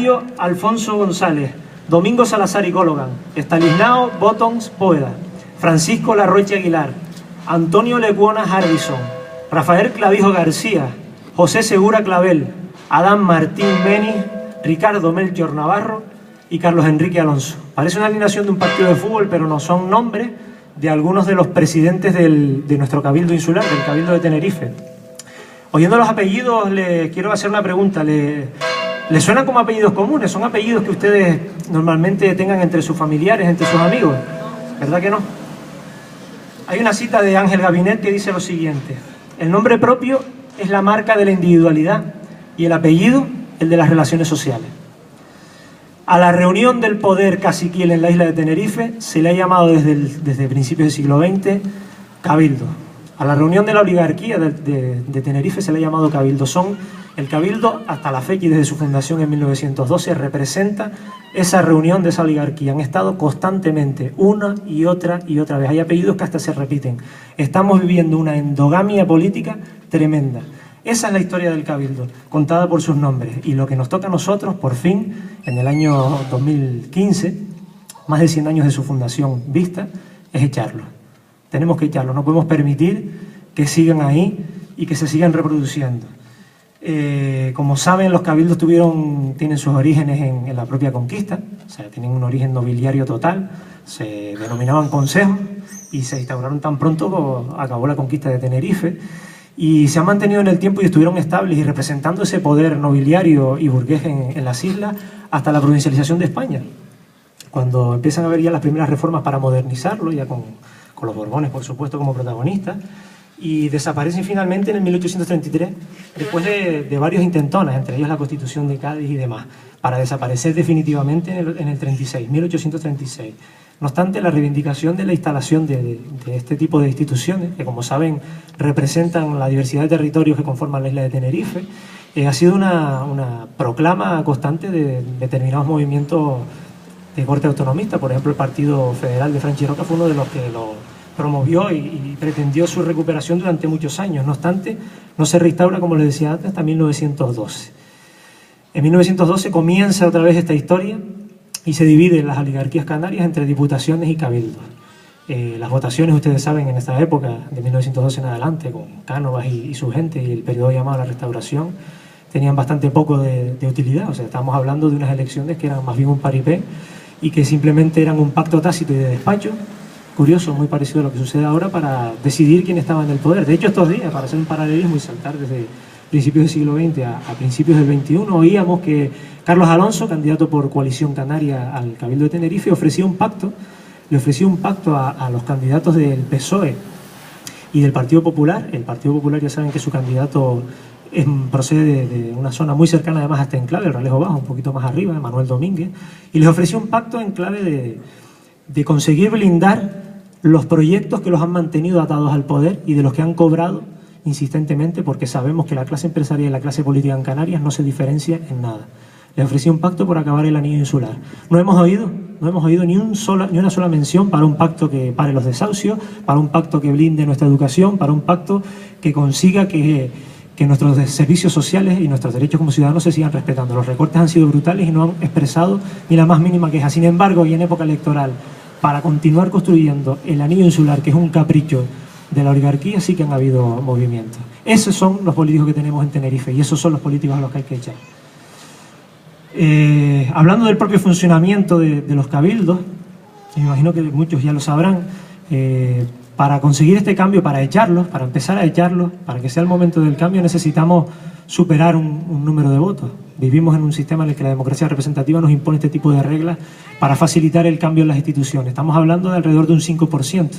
Eladio Alfonso González, Domingo Salazar y Cologan, Estanislao Botons Poeda, Francisco Larroche Aguilar, Antonio Lecuona Hardison, Rafael Clavijo García, José Segura Clavel, Adán Martín Meni, Ricardo Melchior Navarro y Carlos Enrique Alonso. Parece una alineación de un partido de fútbol, pero no, son nombres de algunos de los presidentes de nuestro Cabildo Insular, del Cabildo de Tenerife. Oyendo los apellidos, le quiero hacer una pregunta. ¿Le suenan como apellidos comunes? ¿Son apellidos que ustedes normalmente tengan entre sus familiares, entre sus amigos? ¿Verdad que no? Hay una cita de Ángel Gabinet que dice lo siguiente: el nombre propio es la marca de la individualidad y el apellido el de las relaciones sociales. A la reunión del poder caciquil en la isla de Tenerife se le ha llamado desde principios del siglo XX Cabildo. A la reunión de la oligarquía de Tenerife se le ha llamado Cabildo. El Cabildo, hasta la fecha y desde su fundación en 1912, representa esa reunión de esa oligarquía. Han estado constantemente, una y otra vez. Hay apellidos que hasta se repiten. Estamos viviendo una endogamia política tremenda. Esa es la historia del Cabildo, contada por sus nombres. Y lo que nos toca a nosotros, por fin, en el año 2015, más de 100 años de su fundación vista, es echarlo. Tenemos que echarlo, no podemos permitir que sigan ahí y que se sigan reproduciendo. Como saben, los cabildos tienen sus orígenes en la propia conquista, o sea, tienen un origen nobiliario total, se denominaban consejos y se instauraron tan pronto como acabó la conquista de Tenerife, y se han mantenido en el tiempo y estuvieron estables y representando ese poder nobiliario y burgués en las islas hasta la provincialización de España, cuando empiezan a haber ya las primeras reformas para modernizarlo, ya con los Borbones, por supuesto, como protagonistas, y desaparecen finalmente en el 1833, después de varios intentonas, entre ellos la Constitución de Cádiz y demás, para desaparecer definitivamente en el 36, 1836. No obstante, la reivindicación de la instalación de este tipo de instituciones, que como saben representan la diversidad de territorios que conforman la isla de Tenerife, ha sido una proclama constante de determinados movimientos de corte autonomista. Por ejemplo, el Partido Federal de Franchi Roca fue uno de los que lo promovió y pretendió su recuperación durante muchos años. No obstante, no se restaura, como les decía antes, hasta 1912. En 1912 comienza otra vez esta historia y se dividen las oligarquías canarias entre diputaciones y cabildos. Las votaciones, ustedes saben, en esta época, de 1912 en adelante, con Cánovas y su gente, y el periodo llamado la Restauración, tenían bastante poco de utilidad. O sea, estamos hablando de unas elecciones que eran más bien un paripé y que simplemente eran un pacto tácito y de despacho, curioso, muy parecido a lo que sucede ahora, para decidir quién estaba en el poder. De hecho, estos días, para hacer un paralelismo y saltar desde principios del siglo XX a principios del XXI, oíamos que Carlos Alonso, candidato por Coalición Canaria al Cabildo de Tenerife, le ofrecía un pacto a los candidatos del PSOE y del Partido Popular. El Partido Popular, ya saben que su candidato procede de una zona muy cercana además a este enclave, el Ralejo Bajo, un poquito más arriba, Manuel Domínguez, y les ofreció un pacto en clave de conseguir blindar los proyectos que los han mantenido atados al poder y de los que han cobrado insistentemente, porque sabemos que la clase empresarial y la clase política en Canarias no se diferencia en nada. Les ofreció un pacto por acabar el anillo insular. No hemos oído ni una sola mención para un pacto que pare los desahucios, para un pacto que blinde nuestra educación, para un pacto que consiga que nuestros servicios sociales y nuestros derechos como ciudadanos se sigan respetando. Los recortes han sido brutales y no han expresado ni la más mínima queja. Sin embargo, y en época electoral, para continuar construyendo el anillo insular, que es un capricho de la oligarquía, sí que han habido movimientos. Esos son los políticos que tenemos en Tenerife y esos son los políticos a los que hay que echar. Hablando del propio funcionamiento de los cabildos, me imagino que muchos ya lo sabrán, para conseguir este cambio, para empezar a echarlos, para que sea el momento del cambio, necesitamos superar un número de votos. Vivimos en un sistema en el que la democracia representativa nos impone este tipo de reglas para facilitar el cambio en las instituciones. Estamos hablando de alrededor de un 5%.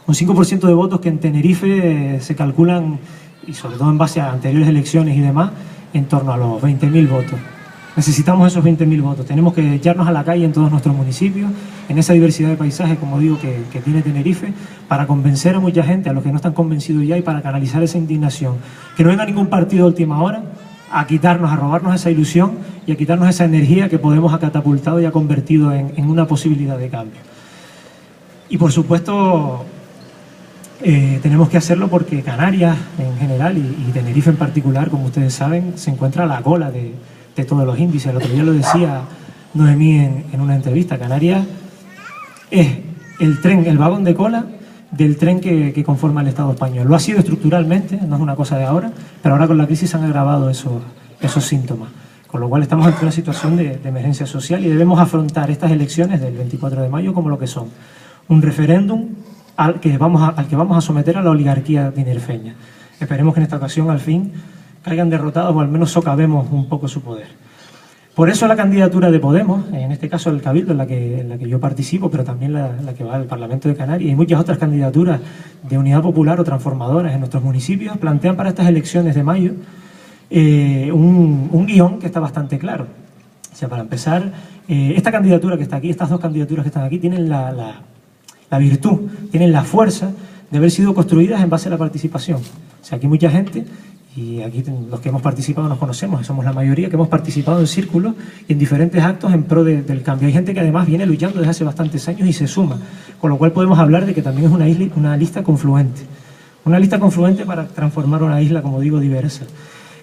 Un 5% de votos que en Tenerife se calculan, y sobre todo en base a anteriores elecciones y demás, en torno a los 20.000 votos. Necesitamos esos 20.000 votos. Tenemos que echarnos a la calle en todos nuestros municipios, en esa diversidad de paisajes, como digo, que tiene Tenerife, para convencer a mucha gente, a los que no están convencidos ya, y para canalizar esa indignación. Que no venga ningún partido de última hora a quitarnos, a robarnos esa ilusión y a quitarnos esa energía que Podemos ha catapultado y ha convertido en una posibilidad de cambio. Y por supuesto, tenemos que hacerlo porque Canarias en general y Tenerife en particular, como ustedes saben, se encuentra a la cola de de todos los índices. El otro día lo decía Noemí en una entrevista. Canarias es el tren, el vagón de cola del tren que conforma el Estado español. Lo ha sido estructuralmente, no es una cosa de ahora, pero ahora con la crisis se han agravado esos síntomas. Con lo cual estamos ante una situación de emergencia social y debemos afrontar estas elecciones del 24 de mayo como lo que son. Un referéndum al que vamos a someter a la oligarquía tinerfeña. Esperemos que en esta ocasión al fin caigan derrotados o al menos socavemos un poco su poder. Por eso la candidatura de Podemos, en este caso el Cabildo en la que yo participo, pero también la que va al Parlamento de Canarias y muchas otras candidaturas de unidad popular o transformadoras en nuestros municipios, plantean para estas elecciones de mayo un guión que está bastante claro. O sea, para empezar, esta candidatura que está aquí, estas dos candidaturas que están aquí, tienen la virtud, tienen la fuerza de haber sido construidas en base a la participación. O sea, aquí mucha gente, y aquí los que hemos participado nos conocemos, somos la mayoría que hemos participado en círculos y en diferentes actos en pro del cambio. Hay gente que además viene luchando desde hace bastantes años y se suma, con lo cual podemos hablar de que también es una lista confluente. Una lista confluente para transformar una isla, como digo, diversa.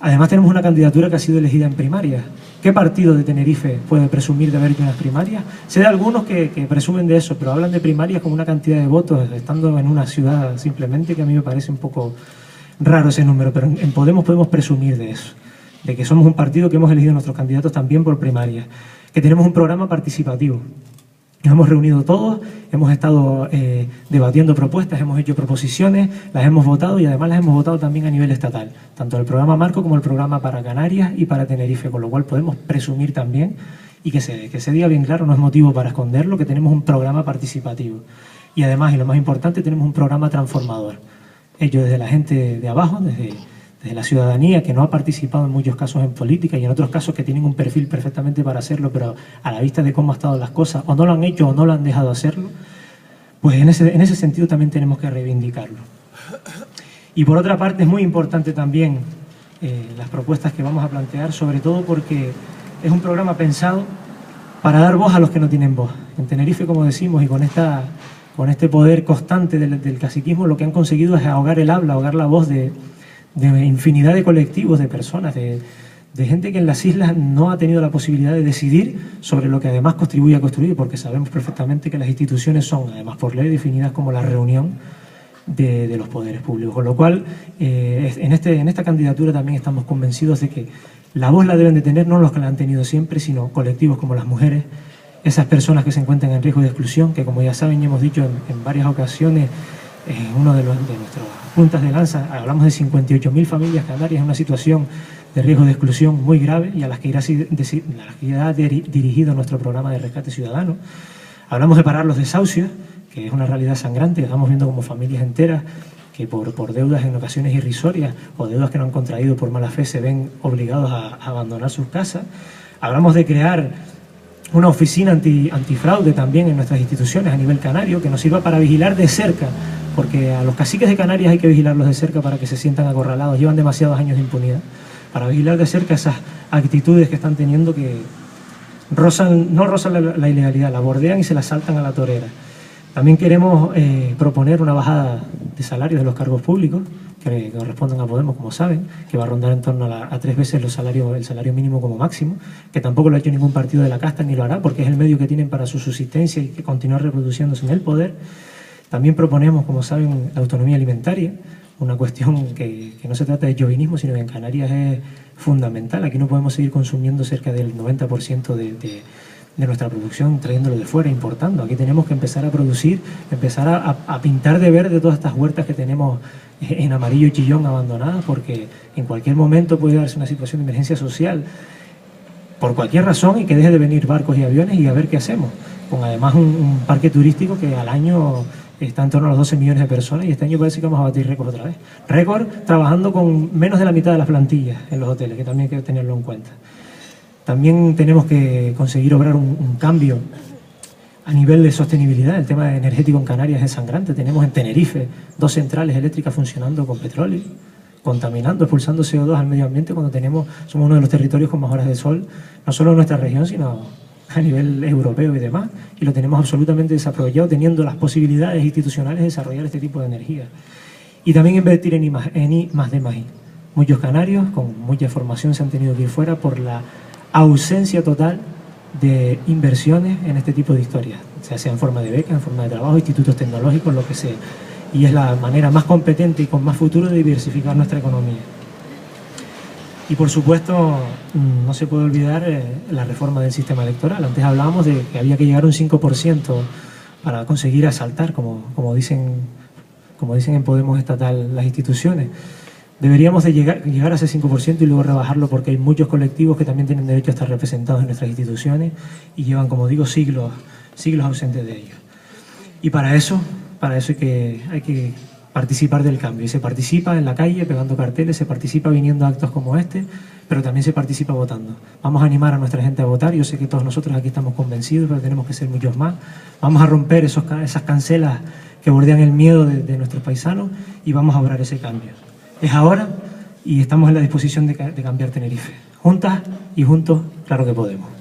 Además tenemos una candidatura que ha sido elegida en primarias. ¿Qué partido de Tenerife puede presumir de haber hecho unas primarias? Sé de algunos que presumen de eso, pero hablan de primarias con una cantidad de votos, estando en una ciudad simplemente, que a mí me parece un poco raro ese número, pero en Podemos podemos presumir de eso, de que somos un partido que hemos elegido a nuestros candidatos también por primarias, que tenemos un programa participativo. Nos hemos reunido todos, hemos estado debatiendo propuestas, hemos hecho proposiciones, las hemos votado y además las hemos votado también a nivel estatal, tanto el programa Marco como el programa para Canarias y para Tenerife, con lo cual podemos presumir también, y que se diga bien claro, no es motivo para esconderlo, que tenemos un programa participativo. Y además, y lo más importante, tenemos un programa transformador, hecho desde la gente de abajo, desde la ciudadanía que no ha participado en muchos casos en política y en otros casos que tienen un perfil perfectamente para hacerlo, pero a la vista de cómo han estado las cosas, o no lo han hecho o no lo han dejado hacerlo, pues en ese sentido también tenemos que reivindicarlo. Y por otra parte es muy importante también las propuestas que vamos a plantear, sobre todo porque es un programa pensado para dar voz a los que no tienen voz. En Tenerife, como decimos, y con este poder constante del caciquismo, lo que han conseguido es ahogar el habla, ahogar la voz de infinidad de colectivos, de personas, de gente que en las islas no ha tenido la posibilidad de decidir sobre lo que además contribuye a construir, porque sabemos perfectamente que las instituciones son, además por ley, definidas como la reunión de los poderes públicos. Con lo cual, en esta candidatura también estamos convencidos de que la voz la deben de tener no los que la han tenido siempre, sino colectivos como las mujeres, esas personas que se encuentran en riesgo de exclusión, que como ya saben y hemos dicho en varias ocasiones, en uno de nuestras puntas de lanza, hablamos de 58.000 familias canarias en una situación de riesgo de exclusión muy grave y a las que irá dirigido nuestro programa de rescate ciudadano. Hablamos de parar los desahucios, que es una realidad sangrante. Estamos viendo como familias enteras que por deudas en ocasiones irrisorias o deudas que no han contraído por mala fe se ven obligados a abandonar sus casas. Hablamos de crear una oficina antifraude también en nuestras instituciones a nivel canario, que nos sirva para vigilar de cerca, porque a los caciques de Canarias hay que vigilarlos de cerca para que se sientan acorralados, llevan demasiados años de impunidad, para vigilar de cerca esas actitudes que están teniendo que no rozan la ilegalidad, la bordean y se la saltan a la torera. También queremos proponer una bajada de salarios de los cargos públicos, que corresponden a Podemos, como saben, que va a rondar en torno a 3 veces el salario mínimo como máximo, que tampoco lo ha hecho ningún partido de la casta ni lo hará, porque es el medio que tienen para su subsistencia y que continuar reproduciéndose en el poder. También proponemos, como saben, la autonomía alimentaria, una cuestión que no se trata de chauvinismo, sino que en Canarias es fundamental. Aquí no podemos seguir consumiendo cerca del 90% de nuestra producción, trayéndolo de fuera, importando. Aquí tenemos que empezar a producir, empezar a pintar de verde todas estas huertas que tenemos en amarillo y chillón abandonadas, porque en cualquier momento puede darse una situación de emergencia social por cualquier razón y que deje de venir barcos y aviones y a ver qué hacemos. Con además un parque turístico que al año está en torno a los 12 millones de personas y este año parece que vamos a batir récord otra vez. Récord trabajando con menos de la mitad de las plantillas en los hoteles, que también hay que tenerlo en cuenta. También tenemos que conseguir obrar un cambio a nivel de sostenibilidad. El tema energético en Canarias es sangrante. Tenemos en Tenerife 2 centrales eléctricas funcionando con petróleo, contaminando, expulsando CO2 al medio ambiente, cuando somos uno de los territorios con más horas de sol, no solo en nuestra región, sino a nivel europeo y demás. Y lo tenemos absolutamente desaprovechado, teniendo las posibilidades institucionales de desarrollar este tipo de energía. Y también invertir en I+D+I. Muchos canarios con mucha formación se han tenido que ir fuera por la ausencia total de inversiones en este tipo de historias, sea en forma de becas, en forma de trabajo, institutos tecnológicos, lo que sea. Y es la manera más competente y con más futuro de diversificar nuestra economía. Y por supuesto, no se puede olvidar la reforma del sistema electoral. Antes hablábamos de que había que llegar a un 5% para conseguir asaltar, como dicen en Podemos Estatal las instituciones. Deberíamos de llegar a ese 5% y luego rebajarlo, porque hay muchos colectivos que también tienen derecho a estar representados en nuestras instituciones y llevan, como digo, siglos ausentes de ellos. Y para eso hay que participar del cambio. Y se participa en la calle pegando carteles, se participa viniendo a actos como este, pero también se participa votando. Vamos a animar a nuestra gente a votar. Yo sé que todos nosotros aquí estamos convencidos, pero tenemos que ser muchos más. Vamos a romper esas cancelas que bordean el miedo de nuestros paisanos y vamos a obrar ese cambio. Es ahora y estamos en la disposición de cambiar Tenerife. Juntas y juntos, claro que podemos.